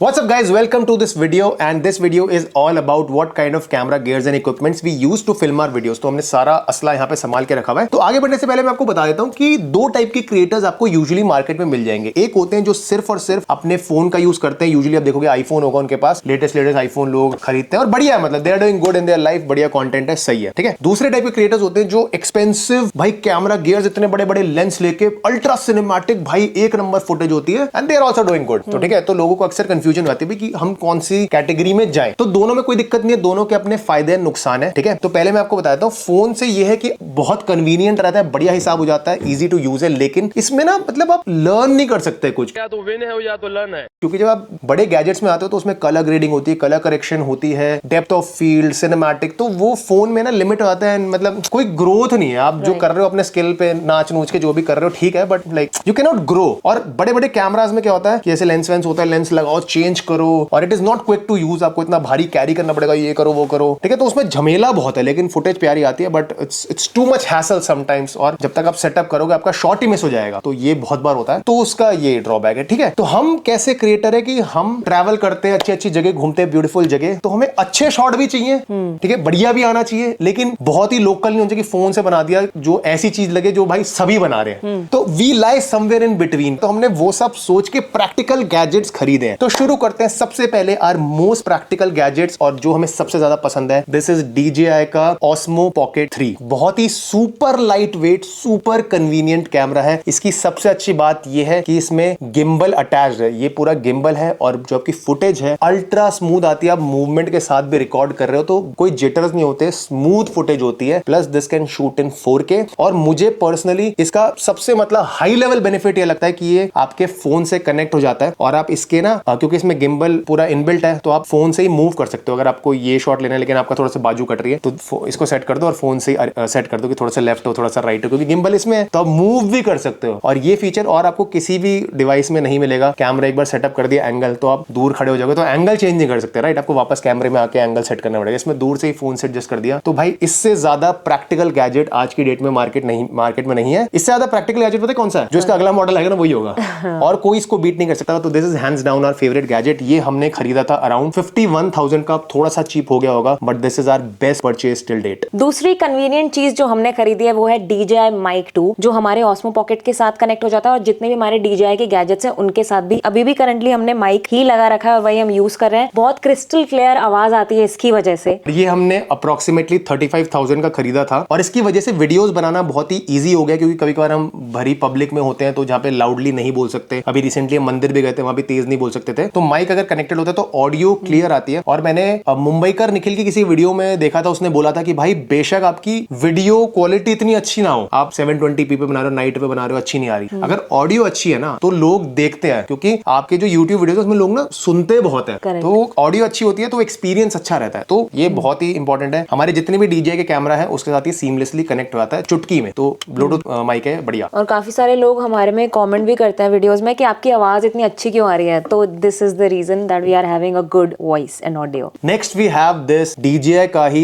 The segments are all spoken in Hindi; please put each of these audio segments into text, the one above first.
What's up guys, welcome to this video and this video is all about what kind of camera gears and equipments we use to film our videos। तो हमने सारा असला यहाँ पे संभाल के रखा हुआ है। तो आगे बढ़ने से पहले मैं आपको बता देता हूँ कि दो टाइप के क्रिएटर्स आपको यूजुअली मार्केट में मिल जाएंगे। एक होते हैं जो सिर्फ और सिर्फ अपने फोन का यूज करते हैं, यूजुअली आप देखोगे आईफोन होगा उनके पास, लेटेस्ट आईफोन लोग खरीदते हैं और बढ़िया है, मतलब they are doing good in their life, बढ़िया कंटेंट है, सही है, ठीक है। दूसरे टाइप के क्रिएटर्स होते हैं जो एक्सपेंसिव भाई कैमरा गियर्स, इतने बड़े बड़े लेंस लेके अल्ट्रा सिनेमैटिक भाई एक नंबर फुटेज होती है and they are also doing good. तो ठीक है, तो लोगों को अक्सर कंफ्यूजन आती है कि हम कौन सी कैटेगरी में जाएं। तो दोनों में कोई दिक्कत नहीं है, दोनों के अपने फायदे और नुकसान है, ठीक है। तो पहले मैं आपको बताता हूं, फोन से ये है कि बहुत कन्वीनियंट रहता है, बढ़िया हिसाब हो जाता है, इजी टू यूज है, लेकिन इसमें ना मतलब आप लर्न नहीं कर सकते कुछ, या तो विन है या तो लर्न है। क्योंकि जब आप बड़े गैजेट्स में आते हो तो उसमें कलर ग्रेडिंग होती है, कलर करेक्शन होती है, डेप्थ ऑफ फील्ड, सिनेमैटिक, तो वो फोन में ना लिमिट हो जाता है, मतलब कोई ग्रोथ नहीं है। आप जो कर रहे हो अपने स्किल पे नाच नूच के जो भी कर रहे हो ठीक है, but like you can not grow. और बड़े बड़े कैमरास में क्या होता है कि ऐसे लेंस वेंस होता है, लेंस लगाओ, चेंज करो, और it is not quick to use, आपको इतना भारी कैरी करना पड़ेगा, ये करो वो करो, ठीक है। तो उसमें झमेला बहुत है, लेकिन फुटेज प्यारी आती है, but it's too much hassle sometimes, और जब तक आप सेटअप करोगे आपका शॉट ही मिस हो जाएगा, तो ये बहुत बार होता है, तो उसका ये ड्रॉबैक है, ठीक है। तो हम कैसे क्रिएटर है कि हम ट्रैवल करते हैं, अच्छी अच्छी जगह घूमते हैं, ब्यूटीफुल जगह, तो हमें अच्छे शॉट भी चाहिए, ठीक है, बढ़िया भी आना चाहिए, लेकिन बहुत ही लोकल नहीं होना चाहिए कि फोन से बना दिया जो ऐसी चीज लगे जो भाई सभी बना रहे हैं। तो we lie somewhere in between. तो हमने वो सब सोच के प्रैक्टिकल गैजेट्स खरीदे हैं। तो शुरू करते हैं सबसे पहले आर मोस्ट प्रैक्टिकल गैजेट्स, और जो हमें सबसे ज्यादा पसंद है, दिस इज DJI का Osmo Pocket 3। बहुत ही super lightweight, super convenient camera है। इसकी सबसे अच्छी बात यह है कि इसमें गिम्बल अटैच्ड है, ये पूरा गिम्बल है, और जो आपकी फुटेज है अल्ट्रा स्मूथ आती है। आप मूवमेंट के साथ भी रिकॉर्ड कर रहे हो तो कोई जिटर्स नहीं होते, स्मूथ फुटेज होती है। Plus this can shoot in 4K। और मुझे पर्सनली इसका सबसे मतलब हाई लेवल बेनिफिट ये लगता है कि ये आपके फोन से कनेक्ट हो जाता है, और आप इसके ना क्योंकि इसमें गिम्बल पूरा इनबिल्ट है, तो आप फोन से ही मूव कर सकते हो। अगर आपको ये शॉट लेना है लेकिन आपका थोड़ा सा बाजू कट रही है, तो इसको सेट कर दो और फोन से सेट कर दो कि थोड़ा सा लेफ्ट हो, थोड़ा सा राइट हो, क्योंकि गिम्बल इसमें है तो आप मूव भी कर सकते हो। और ये फीचर और आपको किसी भी डिवाइस में नहीं मिलेगा। कैमरा एक बार सेटअप कर दिया एंगल, तो आप दूर खड़े हो जाओगे तो एंगल चेंज नहीं कर सकते, राइट, आपको वापस कैमरे में आके एंगल सेट करना पड़ेगा। इसमें दूर से ही फोन से एडजस्ट कर दिया। तो भाई इससे ज्यादा प्रैक्टिकल गैजेट आज की डेट में मार्केट में नहीं है। इससे ज्यादा प्रैक्टिकल गैजेट पता है कौन सा है? जो इसका अगला मॉडल आएगा ना वही होगा, और कोई इसको बीट नहीं कर सकता। तो this is hands down our favourite gadget. ये हमने खरीदा था अराउंड 51,000 का, थोड़ा सा चीप हो गया होगा, but this is our best purchase till date. दूसरी कन्वीनियंट चीज जो हमने खरीदी है वो है DJI Mic 2, जो हमारे Osmo Pocket के साथ कनेक्ट हो जाता है, और जितने भी हमारे DJI के गैजेट्स हैं उनके साथ भी अभी भी करंटली हमने माइक ही लगा रखा है और वही हम यूज कर रहे हैं। बहुत क्रिस्टल क्लियर आवाज आती है इसकी वजह से। ये हमने अप्रोक्सीमेटली 35,000 का खरीदा था, और इसकी वजह से वीडियोस बनाना बहुत ही इजी हो गया, क्योंकि कभी कभार हम भरी पब्लिक में होते हैं तो जहाँ पे लाउडली नहीं बोल सकते। अभी रिसेंटली हम मंदिर भी गए थे, वहां भी तेज नहीं बोल सकते थे, तो माइक अगर कनेक्टेड होता है तो ऑडियो क्लियर आती है। और मैंने मुंबईकर निखिल की किसी वीडियो में देखा था, उसने बोला था कि भाई बेशक आपकी वीडियो क्वालिटी इतनी अच्छी ना हो, आप 720p पे बना रहे हो, नाइट पे बना रहे हो, अच्छी नहीं आ रही, अगर ऑडियो अच्छी है ना तो लोग देखते हैं, क्योंकि आपके जो यूट्यूब वीडियो उसमें लोग ना सुनते बहुत है, तो ऑडियो अच्छी होती है तो एक्सपीरियंस अच्छा रहता है। तो ये बहुत ही इंपॉर्टेंट है। हमारे जितने भी DJI के कैमरा है उसके साथ ही सीमलेसली कनेक्ट हो जाता है चुटकी में, तो ब्लूटूथ माइक है, बढ़िया। और काफी सारे लोग हमारे में कमेंट भी करते हैं वीडियोस में कि आपकी आवाज इतनी अच्छी क्यों आ रही है, तो this is the reason that we are having a good voice and audio. Next we have this DJI का ही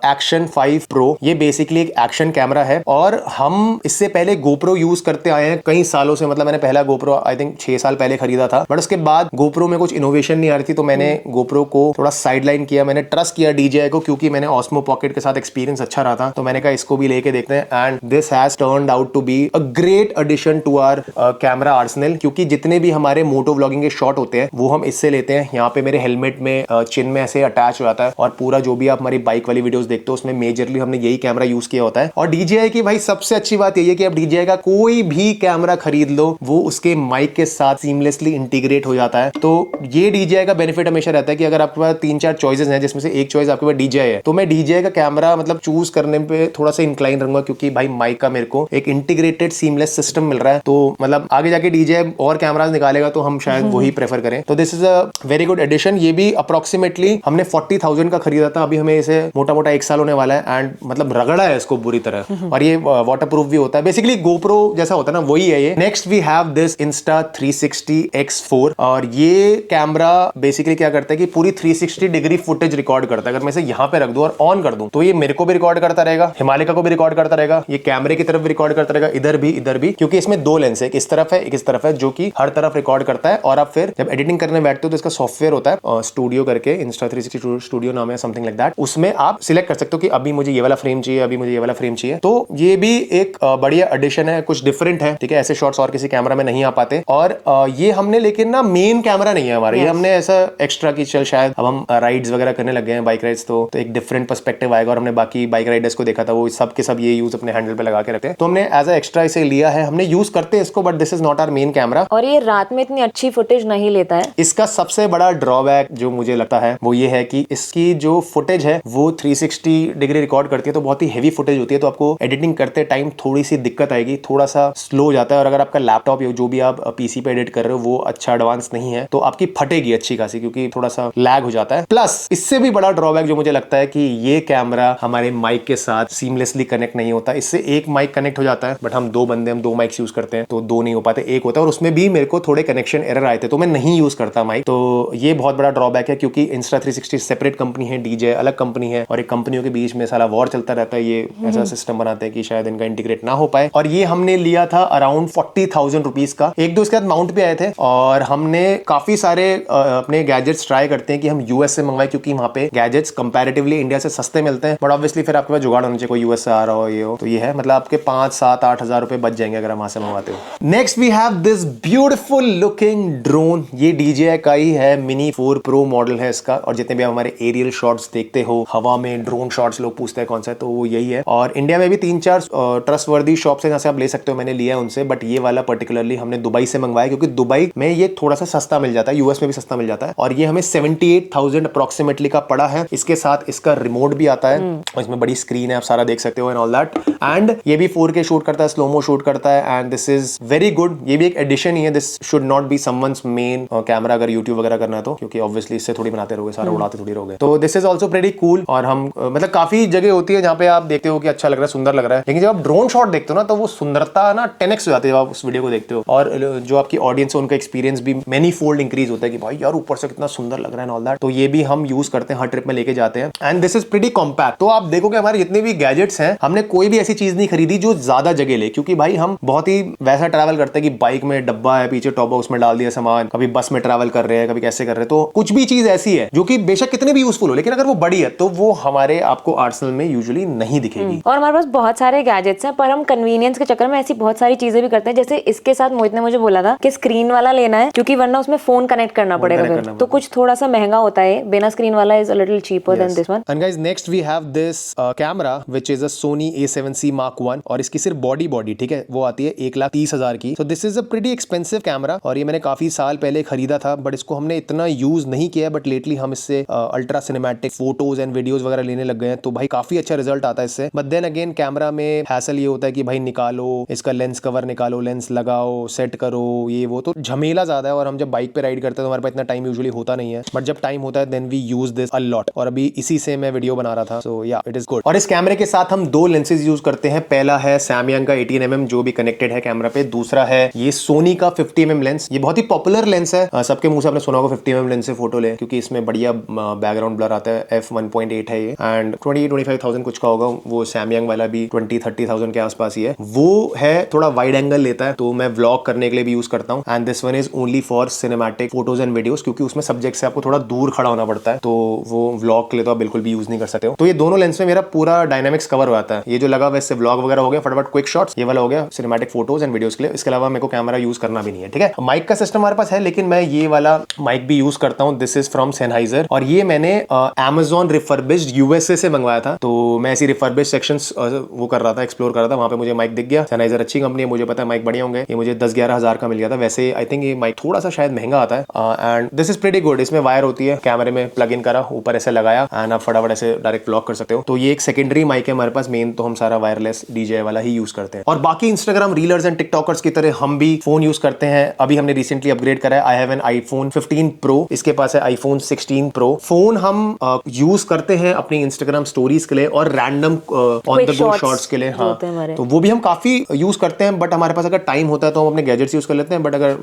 Action 5 Pro। ये बेसिकली एक एक्शन कैमरा है, और हम इससे पहले GoPro यूज करते आए हैं कई सालों से। मतलब मैंने पहला GoPro आई थिंक 6 साल पहले खरीदा था, बट उसके बाद GoPro में कुछ इनोवेशन नहीं आ रही थी, तो मैंने GoPro को थोड़ा साइडलाइन किया। मैंने ट्रस्ट किया DJI को, क्योंकि मैंने Osmo Pocket के साथ एक्सपीरियंस अच्छा रहा था, तो मैंने कहा इसको भी लेके देखते हैं, and this has turned out to be a great addition to our camera arsenal. क्योंकि जितने भी हमारे मोटो व्लॉगिंग के शॉट होते हैं वो हम इससे लेते हैं। यहाँ पे मेरे हेलमेट में चिन में ऐसे अटैच हो जाता है, और पूरा जो भी आप हमारी बाइक वाली वीडियोस देखते हो उसमें मेजरली हमने यही कैमरा यूज किया होता है। और DJI की भाई सबसे अच्छी बात यही है कि आप DJI का कोई भी कैमरा खरीद लो, वो उसके माइक के साथ सीमलेसली इंटीग्रेट हो जाता है। तो ये DJI का बेनिफिट हमेशा रहता है कि अगर आपके पास 3-4 चॉइसेस हैं, जिसमें से एक चॉइस आपके पास DJI है, तो मैं DJI का कैमरा मतलब चूज करने पे थोड़ा सा इंक्लाइन रहूंगा, क्योंकि भाई माइक का मेरे को एक इंटीग्रेटेड सीमलेस सिस्टम मिल रहा है। तो मतलब आगे जाके DJI और कैमरास निकालेगा तो हम शायद वही प्रेफर करें। तो this is a very good addition. ये भी अप्रोक्सीमेटली हमने 40,000 का खरीदा था, अभी हमें इसे मोटा मोटा 1 साल होने वाला है, एंड मतलब रगड़ा है इसको बुरी तरह, और ये वाटरप्रूफ भी होता है। बेसिकली GoPro जैसा होता है ना, वही है ये। Next we have this Insta360 X4, और ये कैमरा बेसिकली क्या करता है कि पूरी 360 डिग्री फुटेज रिकॉर्ड करता है। अगर मैं इसे यहाँ पे रख दूं और ऑन कर दूं तो ये मेरे को भी रिकॉर्ड करता रहेगा, हिमालय को भी रिकॉर्ड करता रहेगा, ये कैमरे की तरफ भी रिकॉर्ड करता रहेगा, इधर भी, क्योंकि इसमें 2 लेंस है, एक इस तरफ है एक इस तरफ है, जो कि हर तरफ रिकॉर्ड करता है। और आप फिर जब एडिटिंग एडिटिंग करने बैठते हो तो इसका सॉफ्टवेयर होता है स्टूडियो करके, Insta360 स्टूडियो नाम है, समथिंग लाइक दैट। उसमें आप सिलेक्ट कर सकते हो कि अभी मुझे ये वाला फ्रेम चाहिए, अभी मुझे ये वाला फ्रेम चाहिए। तो ये भी एक बढ़िया एडिशन है, कुछ डिफरेंट है, ठीक है। ऐसे शॉट्स और किसी कैमरा में नहीं आ पाते। और ये हमने लेकिन ना मेन कैमरा नहीं है हमारा, ये हमने ऐसा एक्स्ट्रा की चल शायद अब हम राइड्स वगैरह करने लग गए हैं, बाइक राइड्स, तो एक डिफरेंट पर्सपेक्टिव आएगा। और हमने बाकी बाइक राइडर्स को देखा था, वो सब के सब ये यूज अपने हैंडल पे लगा के रखते हैं, तो हमने एज अ एक्स्ट्रा इसे लिया है, हमने यूज करते हैं इसको, but this is not our main camera. और ये रात में इतनी अच्छी फुटेज नहीं लेता है। इसका सबसे बड़ा ड्रॉबैक जो मुझे लगता है वो ये है कि इसकी जो फुटेज है वो 360 डिग्री रिकॉर्ड करती है, तो बहुत ही हेवी फुटेज होती है, तो आपको एडिटिंग करते टाइम थोड़ी सी दिक्कत आएगी, थोड़ा सा स्लो हो जाता है। और अगर आपका लैपटॉप या जो भी आप पीसी पे एडिट कर रहे हो वो अच्छा एडवांस नहीं है तो आपकी फटेगी अच्छी खासी, क्योंकि थोड़ा सा लैग हो जाता है। प्लस इससे भी बड़ा ड्रॉबैक जो मुझे लगता है कि ये कैमरा हमारे माइक के साथ सीमलेसली कनेक्ट नहीं होता। इससे एक माइक कनेक्ट हो जाता है, बट हम दो बंदे, हम दो माइक्स यूज करते हैं तो दो नहीं हो पाते, एक होता है। और उसमें भी मेरे को थोड़े कनेक्शन एरर आए थे, तो मैं नहीं यूज करता माइक। तो ये बहुत बड़ा ड्रॉबैक है, क्योंकि Insta360 सेपरेट कंपनी है, DJI अलग कंपनी है, और एक कंपनियों के बीच में सारा वॉर चलता रहता है। ये ऐसा सिस्टम बनाते हैं कि शायद इनका इंटीग्रेट ना हो पाए। और ये हमने लिया था अराउंड 40,000 रुपीज का। एक दो इसके बाद माउंट पे आए थे, और हमने काफी सारे अपने गैजेट्स ट्राई करते हैं कि हम यूएस से मंगवाए, क्योंकि वहां पे गैजेट्स कंपैरेटिवली इंडिया से सस्ते मिलते हैं। बट ऑब्वियसली फिर आपके पास जुगाड़ होना चाहिए, कोई यूएस से आ रहा हो ये हो, तो ये है, मतलब आपके 5, 7, 8 हजार रुपए बच जाएंगे अगर हम वहां से मंगवाते हो। Next we have this beautiful looking drone. ये DJI का ही है, मिनी 4 Pro मॉडल है इसका। और जितने भी आप हमारे एरियल शॉट्स देखते हो, हवा में ड्रोन शॉट्स लोग पूछते हैं कौन सा है, तो वो यही है। और इंडिया में भी 3-4 ट्रस्टवर्दी शॉप्स है जहां से आप ले सकते हो, मैंने लिया है उनसे। बट ये वाला पर्टिकुलरली हमने दुबई से मंगवाया, क्योंकि दुबई में ये थोड़ा सा सस्ता मिल जाता है, यूएस में भी सस्ता मिल जाता है। और ये हमें 78,000 अप्रोक्सीमेटली का पड़ा है। इसके साथ इसका रिमोट भी आता है, और इसमें बड़ी स्क्रीन है, आप सारा देख सकते हो एंड ऑल दैट। एंड ये भी 4K शूट करता है, स्लोमो शूट करता है, and this is very good. ये भी एक एडिशन ही है, this should not be someone's main camera अगर यूट्यूब वगैरह करना है तो, क्योंकि ऑब्वियसली इससे थोड़ी बनाते रहोगे, सारा उड़ाते थोड़ी रहोगे। तो this is also pretty cool. और हम मतलब काफी जगह होती है जहाँ पे आप देखते हो कि अच्छा लग रहा है, सुंदर लग रहा है, लेकिन जब आप ड्रोन शॉट देखते हो ना, तो वो सुंदरता ना 10x हो जाती है जब आप उस वीडियो को देखते हो। और जो आपकी ऑडियंस है उनका एक्सपीरियंस भी मैनी फोल्ड इंक्रीज होता है कि भाई यार ऊपर से कितना सुंदर लग रहा है ऑल दैट। तो ये भी हम यूज करते हैं, हर ट्रिप में लेके जाते हैं, and this is pretty compact. तो आप देखोगे हमारे जितने भी गैजेट्स हैं, हमने कोई भी ऐसी चीज नहीं खरीदी जो ज्यादा जगह ले, क्योंकि भाई हम बहुत ही वैसा ट्रैवल करते हैं कि बाइक में डब्बा है, पीछे टॉप बॉक्स में डाल दिया सामान, कभी बस में ट्रैवल कर रहे हैं, कभी कैसे कर रहे हैं। तो कुछ भी चीज ऐसी है जो कि बेशक कितने भी यूजफुल हो, लेकिन अगर वो बड़ी है तो वो हमारे आपको आर्सेनल में यूजुअली नहीं दिखेगी। और हमारे पास बहुत सारे गैजेट्स हैं, पर हम कन्वीनियंस के चक्कर में ऐसी बहुत सारी चीजें भी करते हैं। जैसे इसके साथ मोहित ने मुझे बोला था कि स्क्रीन वाला लेना है, क्योंकि वरना उसमें फोन कनेक्ट करना पड़ेगा फिर, तो कुछ थोड़ा सा महंगा होता है। बिना स्क्रीन वाला is a little cheaper than this one. And guys next we have this camera which is a Sony A7C Mark 1, और इसकी सिर्फ बॉडी ठीक है वो आती है 1,30,000 की। सो this is a pretty expensive camera, और ये मैंने काफी साल पहले खरीदा था, बट इसको हमने इतना यूज नहीं किया। बट लेटली हम इससे ultra cinematic photos and videos वगैरह लेने लग गए हैं, तो भाई काफी अच्छा रिजल्ट आता है इससे। बट देन अगेन कैमरा में हैसल ये होता है कि भाई निकालो इसका लेंस कवर, निकालो लेंस लगाओ, सेट करो, ये वो, तो झमेला ज्यादा है। और हम जब बाइक पे राइड करते हैं तो हमारे पास इतना टाइम यूजुअली होता नहीं है, बट जब टाइम होता है then we use this a lot. और अभी इसी से मैं वीडियो बना रहा था, सो या इट इज गुड। और इस कैमरे के साथ हम दो लेंसेज यूज करते हैं। पहला है सैमयंग का 18mm जो भी कनेक्टेड है कैमरा पे, दूसरा है ये सोनी का 50mm लेंस। ये बहुत ही पॉपुलर लेंस है, सबके मुंह से आपने सुना होगा 50mm लेंस से फोटो ले, क्योंकि इसमें बढ़िया बैकग्राउंड ब्लर आता है। f1.8 है ये, एंड 20-25,000 कुछ का होगा। वो सैमयंग वाला भी 20-30,000 के आसपास ही है। वो है थोड़ा वाइड एंगल लेता है, तो मैं व्लॉग करने के लिए भी यूज करता हूँ। And this one is only for cinematic photos and videos, क्योंकि उसमें सब्जेक्ट से आपको थोड़ा दूर खड़ा होना पड़ता है, तो वो व्लॉग के लिए तो आप बिल्कुल भी यूज नहीं कर सकते हो। तो ये दोनों लेंस में मेरा पूरा डायनामिक्स कवर हो जाता है। ये जो लगा वैसे व्लॉग वगैरह हो गया, फटाफट क्विक शॉट्स, ये वाला हो गया सिनेमैटिक फोटोज एंड वीडियोस के लिए। इसके अलावा मेरे को कैमरा यूज करना भी नहीं है, ठीक है। माइक का सिस्टम हमारे पास है, लेकिन मैं ये वाला माइक भी यूज करता हूँ। दिस इज फ्रॉम Sennheiser, और ये मैंने Amazon रिफर्बिश्ड USA से मंगवाया था। तो मैं ऐसी रिफर्बिश्ड सेक्शंस वो कर रहा था, एक्सप्लोर कर रहा था, वहां पे मुझे माइक दिख गया। Sennheiser अच्छी कंपनी है, मुझे पता है माइक बढ़िया होंगे। ये मुझे 10-11 हजार का मिल गया था। वैसे आई थिंक ये माइक थोड़ा सा शायद महंगा आता है, and this is pretty good. इसमें वायर होती है, कैमरे में प्लग इन करा, ऊपर ऐसे लगाया, एंड आप फटाफट ऐसे डायरेक्ट व्लॉग कर सकते हो। तो ये एक सेकेंडरी माइक है हमारे पास, मेन तो हम सारा वायरलेस DJI वाला ही यूज करते हैं। और बाकी इंस्टाग्राम रीलर्स एंड टिकटॉकर्स की तरह हम भी फोन यूज करते हैं। अभी हमने रिसेंटली अपग्रेड करा है, I have an iPhone 15 Pro, इसके पास है iPhone 16 Pro। फोन हम यूज करते हैं अपनी इंस्टाग्राम स्टोरीज के लिए और random on the go shots के लिए। हाँ, तो वो भी हम काफी यूज करते हैं। बट हमारे पास अगर टाइम होता है तो हम अपने गैजेट्स यूज कर लेते हैं, बट अगर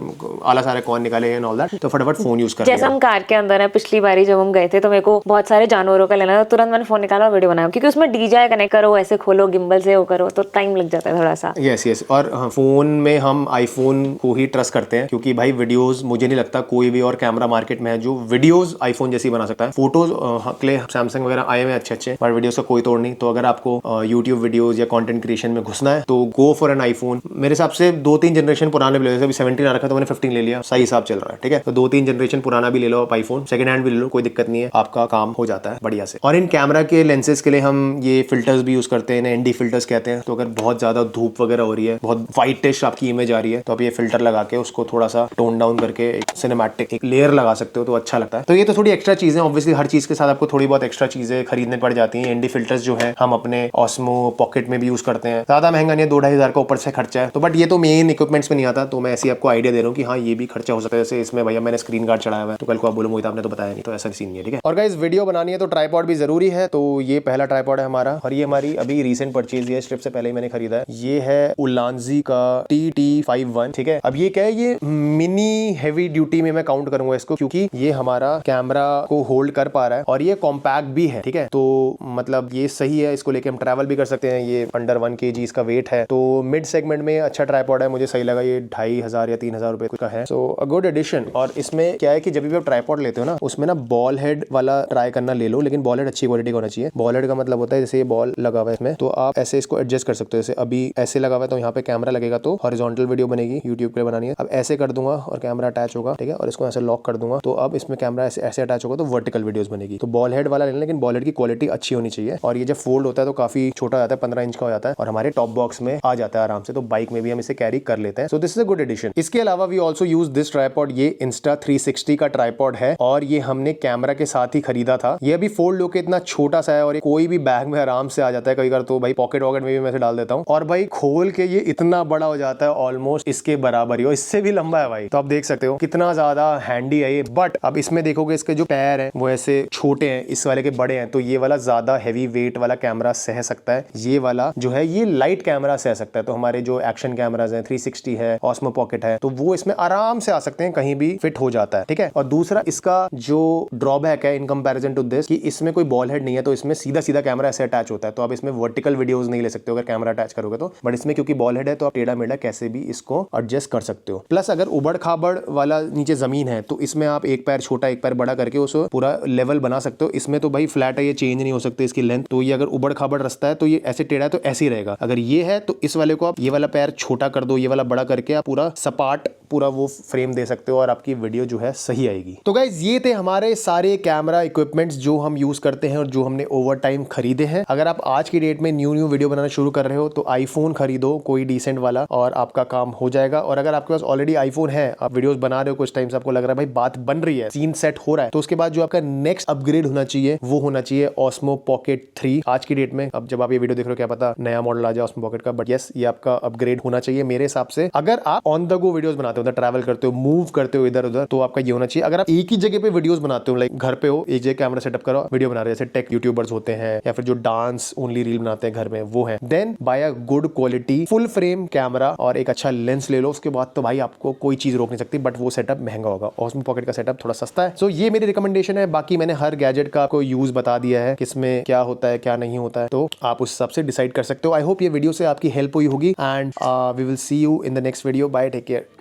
आलस आ रहा है कौन निकाले एंड ऑल दैट, तो फटाफट फोन यूज करते हैं। जैसे हम कार के अंदर है, पिछली बारी जब हम गए थे तो मेरे को बहुत सारे जानवरों का लेना था, तुरंत मैंने फोन निकाला और वीडियो बनाया, क्योंकि उसमें DJI कनेक्ट करो, ऐसे खोलो, गिम्बल से वो करो, तो टाइम लग जाता है थोड़ा सा। यस। और फोन में हम आईफोन को ही ट्रस्ट करते हैं, क्योंकि भाई वीडियोस मुझे नहीं नहीं लगता कोई भी और कैमरा मार्केट में है जो वीडियोस आईफोन जैसी बना सकता है। फोटोज के लिए सैमसंग वगैरह आए हुए अच्छे, बट वीडियोस का कोई तोड़ नहीं। तो अगर आपको यूट्यूब वीडियोज या कंटेंट क्रिएशन में घुसना है तो गो फॉर एन आईफोन। मेरे हिसाब से 2-3 जनरेशन पुराने भी ले लो, अभी 17 आ रखा तो मैंने 15 ले लिया, सही हिसाब चल रहा है, ठीक है। तो 2-3 जनरेशन पुराना भी ले लो आप आईफोन, सेकंड हैंड भी ले लो, कोई दिक्कत नहीं है, आपका काम हो जाता है बढ़िया से। और इन कैमरा के लेंसेज के लिए हम ये फिल्टर्स भी यूज करते हैं, एनडी फिल्टर्स कहते हैं। तो अगर बहुत ज्यादा धूप वगैरह हो रही है, बहुत वाइटिश आपकी इमेज आ रही है, तो आप ये फिल्टर लगा के उसको थोड़ा सा टोन डाउन करके एक सिनेमैटिक एक लेयर लगा सकते हो, तो अच्छा लगता है। तो ये तो थोड़ी एक्स्ट्रा चीजें, ऑब्वियसली हर चीज के साथ आपको थोड़ी बहुत एक्स्ट्रा चीजें खरीदने पड़ जाती हैं। एनडी फिल्टर्स जो है हम अपने ऑस्मो पॉकेट में भी यूज करते हैं, ज्यादा महंगा नहीं है, 2-2.5 हज़ार का ऊपर से खर्चा है। तो बट ये तो मेन इक्विपमेंट्स में नहीं आता, तो मैं ऐसी आपको आइडिया दे रहा हूँ कि हाँ ये भी खर्चा हो सकता है। जैसे इसमें भैया मैंने स्क्रीन गार्ड चढ़ाया हुआ है, तो कल को आप बोलो मोहित आपने तो बताया नहीं, तो ऐसा सीन नहीं है, ठीक है। और गाइस वीडियो बनानी है तो ट्राइपॉड भी जरूरी है। तो ये पहला ट्राइपॉड है हमारा, और ये हमारी अभी रिसेंट परचेज है, ट्रिप से पहले ही मैंने खरीदा है। ये है उलांजी का TT51, ठीक है। अब ये क्या है, ये मिनी हैवी ड्यूटी में मैं काउंट करूंगा इसको, क्योंकि ये हमारा कैमरा को होल्ड कर पा रहा है और ये कॉम्पैक्ट भी है, ठीक है। तो मतलब ये सही है, इसको लेके हम ट्रैवल भी कर सकते हैं। ये अंडर 1 kg इसका वेट है, तो मिड सेगमेंट में अच्छा ट्राइपॉड है, मुझे सही लगा। ये 2,500 या 3,000 रुपए का है, सो अ गुड एडिशन। और इसमें क्या है कि जब भी आप ट्राइपॉड लेते हो ना, उसमें ना बॉल हेड वाला ट्राई करना ले लो, लेकिन बॉल हेड अच्छी क्वालिटी का होना चाहिए। बॉल हेड का मतलब होता है जैसे ये बॉल लगा हुआ है इसमें, तो आप ऐसे इसको एडजस्ट कर सकते हो। जैसे अभी ऐसे लगा हुआ है तो यहाँ पे कैमरा लगेगा, तो हॉरिजॉन्टल वीडियो बनेगी, यूट्यूब पे बनानी है। अब ऐसे कर दूंगा और कैमरा अटैच होगा, ठीक है, और इसको ऐसे लॉक कर दूंगा, तो अब इसमें कैमरा ऐसे अटैच होगा, तो वर्टिकल वीडियोस बनेगी। तो बॉल हेड वाला लेना, लेकिन बॉल हेड की क्वालिटी अच्छी होनी चाहिए। और ये जब फोल्ड होता है तो काफी छोटा जाता है, 15 इंच का हो जाता है, और हमारे टॉप बॉक्स में आ जाता है आराम से, तो बाइक में भी हम इसे कैरी कर लेते हैं। So this is a good addition. इसके अलावा we also use this tripod. ये Insta360 का ट्राइपॉड है, और ये हमने कैमरा के साथ ही खरीदा था। ये अभी फोल्ड होकर इतना छोटा सा है, और ये कोई भी बैग में आराम से आ जाता है। कई बार तो भाई पॉकेट वॉकेट में भी मैं इसे डाल देता हूँ, और भाई खोल के ये इतना बड़ा हो जाता है, ऑलमोस्ट इसके बराबर ही, और इससे भी लंबा है भाई। तो आप देख सकते हो कितना ज्यादा हैंडी है ये। बट अब इसमें देखोगे इसके जो पैर हैं वो ऐसे छोटे हैं, इस वाले के बड़े हैं, तो ये वाला ज्यादा हैवी वेट वाला कैमरा सह सकता है। ये वाला जो है ये लाइट कैमरा सह सकता है। तो हमारे जो एक्शन कैमराज हैं, 360 है, ऑस्मो पॉकेट है, तो वो इसमें आराम से आ सकते हैं, कहीं भी फिट हो जाता है, ठीक है। और दूसरा इसका जो ड्रॉबैक है इन कंपैरिजन टू दिस, कि इसमें कोई बॉल हेड नहीं है, तो इसमें सीधा सीधा कैमरा ऐसे अटैच होता है, तो आप इसमें वर्टिकल वीडियोस नहीं ले सकते हो अगर कैमरा अटैच करोगे तो। बट इसमें क्योंकि बॉल हेड है, तो आप टेढ़ा मेढ़ा कैसे भी इसको एडजस्ट कर सकते हो। प्लस अगर उबड़ खाबड़ वाला नीचे जमीन है, तो इसमें आप एक पैर छोटा एक पैर बड़ा करके उसको पूरा लेवल बना सकते हो। इसमें तो भाई फ्लैट है, ये चेंज नहीं हो सकती इसकी लेंथ, तो ये अगर उबड़ खाबड़ रास्ता है तो ये ऐसे टेढ़ा है तो ऐसे ही रहेगा। अगर ये है तो इस वाले को आप ये वाला पैर छोटा कर दो, ये वाला बड़ा करके आप पूरा सपाट पूरा वो फ्रेम दे सकते हो, और आपकी वीडियो जो है सही आएगी। तो गाइज ये थे हमारे सारे कैमरा इक्विपमेंट्स जो हम यूज करते हैं और जो हमने ओवर टाइम खरीदे हैं। अगर आप आज की डेट में न्यू वीडियो बनाना शुरू कर रहे हो तो आईफोन खरीदो कोई डिसेंट वाला, और आपका काम हो जाएगा। और अगर आपके पास ऑलरेडी आईफोन है, आप वीडियोस बना रहे हो, कुछ टाइम से आपको लग रहा है भाई बात बन रही है, सीन सेट हो रहा है, तो उसके बाद जो आपका नेक्स्ट अपग्रेड होना चाहिए वो होना चाहिए ऑस्मो पॉकेट 3। आज की डेट में, अब जब आप ये वीडियो देख रहे हो क्या पता नया मॉडल आ जाए ऑस्मो पॉकेट का, बट यस ये आपका अपग्रेड होना चाहिए मेरे हिसाब से। अगर आप ऑन द गो वीडियोस बनाते हो, ट्रैवल करते हो, मूव करते हो इधर उधर, तो आपका ये होना चाहिए। अगर आप एक ही जगह पे वीडियोस बनाते हो, लाइक घर पे हो, एक जगह कैमरा सेटअप करो, वीडियो बना रहे हो, जैसे टेक यूट्यूबर्स होते हैं या फिर जो डांस ओनली रील बनाते हैं घर में, वो है, then buy a good quality full frame camera और एक अच्छा लेंस ले लो। उसके बाद तो भाई आपको कोई चीज रोक नहीं सकती, बट वो सेटअप महंगा होगा। ऑस्मो पॉकेट का सेटअप थोड़ा सस्ता है। सो ये मेरी रिकमेंडेशन है। बाकी मैंने हर गैजेट का आपको यूज बता दिया है, किसमें क्या होता है क्या नहीं होता है, तो आप उस हिसाब से डिसाइड कर सकते हो। आई होप ये वीडियो से आपकी हेल्प हुई होगी, and we will see you in the next video. Bye, take care.